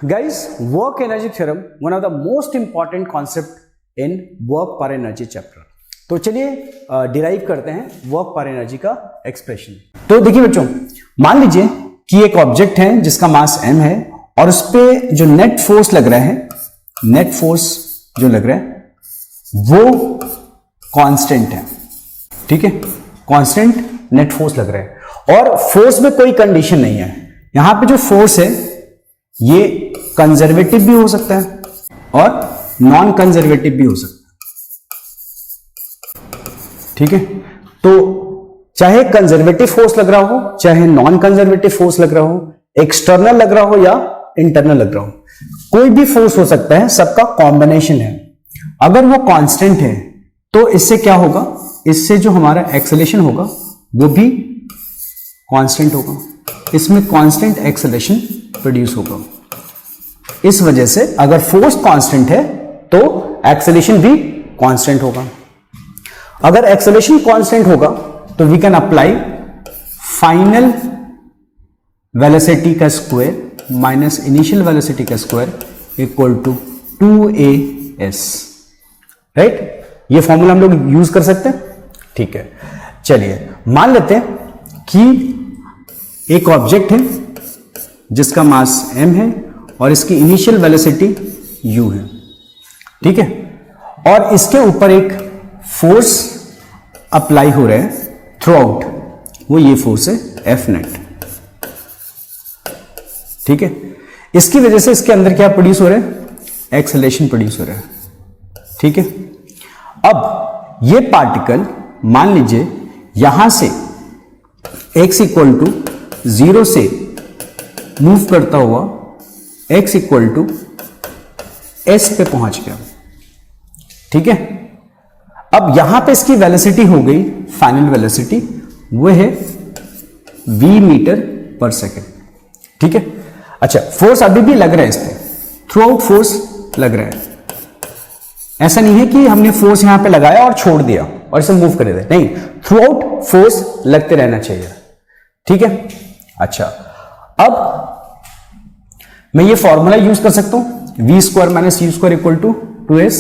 Guys, work energy theorem, one of the most important concept in work per energy chapter. तो चलिए derive करते हैं work पर energy का एक्सप्रेशन। तो देखिए बच्चों, मान लीजिए कि एक ऑब्जेक्ट है जिसका मास m है और उस पे जो नेट फोर्स लग रहा है, नेट फोर्स जो लग रहा है वो कांस्टेंट है, ठीक है, कांस्टेंट नेट फोर्स लग रहा है और फोर्स में कोई कंडीशन नहीं है। यहां पे जो फोर्स है ये कंजर्वेटिव भी हो सकता है और नॉन कंजर्वेटिव भी हो सकता है, ठीक है। तो चाहे कंजर्वेटिव फोर्स लग रहा हो, चाहे नॉन कंजर्वेटिव फोर्स लग रहा हो, एक्सटर्नल लग रहा हो या इंटरनल लग रहा हो, कोई भी फोर्स हो सकता है, सबका कॉम्बिनेशन है। अगर वो कांस्टेंट है तो इससे क्या होगा, इससे जो हमारा एक्सेलेरेशन होगा वो भी कांस्टेंट होगा, इसमें कांस्टेंट एक्सेलेरेशन प्रोड्यूस होगा। इस वजह से अगर फोर्स कांस्टेंट है तो एक्सेलेरेशन भी कांस्टेंट होगा। अगर एक्सेलेरेशन कांस्टेंट होगा तो we can apply final velocity का स्क्वायर माइनस इनिशियल वेलोसिटी का square equal to 2as, right. ये फॉर्मूला हम लोग यूज कर सकते हैं, ठीक है। चलिए मान लेते हैं कि एक ऑब्जेक्ट है जिसका मास m है और इसकी इनिशियल वेलोसिटी u है, ठीक है, और इसके ऊपर एक फोर्स अप्लाई हो रहा है थ्रू आउट, वो ये फोर्स है F नेट, ठीक है। इसकी वजह से इसके अंदर क्या प्रोड्यूस हो रहा है, एक्सेलरेशन प्रोड्यूस हो रहा है, ठीक है। अब ये पार्टिकल मान लीजिए यहां से x इक्वल टू 0 से मूव करता हुआ x इक्वल टू s पे पहुंच गया, ठीक है। अब यहां पे इसकी वेलोसिटी हो गई, फाइनल वेलोसिटी वो है v मीटर पर सेकेंड, ठीक है। अच्छा, फोर्स अभी भी लग रहा है इस पे, थ्रू आउट फोर्स लग रहा है। ऐसा नहीं है कि हमने फोर्स यहां पे लगाया और छोड़ दिया और इसे मूव कर दिया, नहीं, थ्रू आउट फोर्स लगते रहना चाहिए, ठीक है। अच्छा, अब मैं ये फॉर्मूला यूज कर सकता हूं, V square minus U square equal to 2s।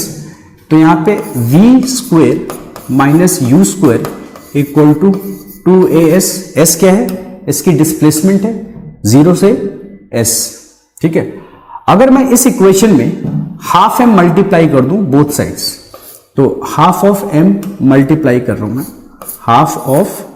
तो यहां पे V square minus U square equal to 2as। s क्या है, इसकी डिस्प्लेसमेंट है 0 से s, ठीक है। अगर मैं इस इक्वेशन में हाफ m मल्टीप्लाई कर दूं बोथ साइड्स, तो हाफ ऑफ m मल्टीप्लाई कर रहा हूं मैं, हाफ ऑफ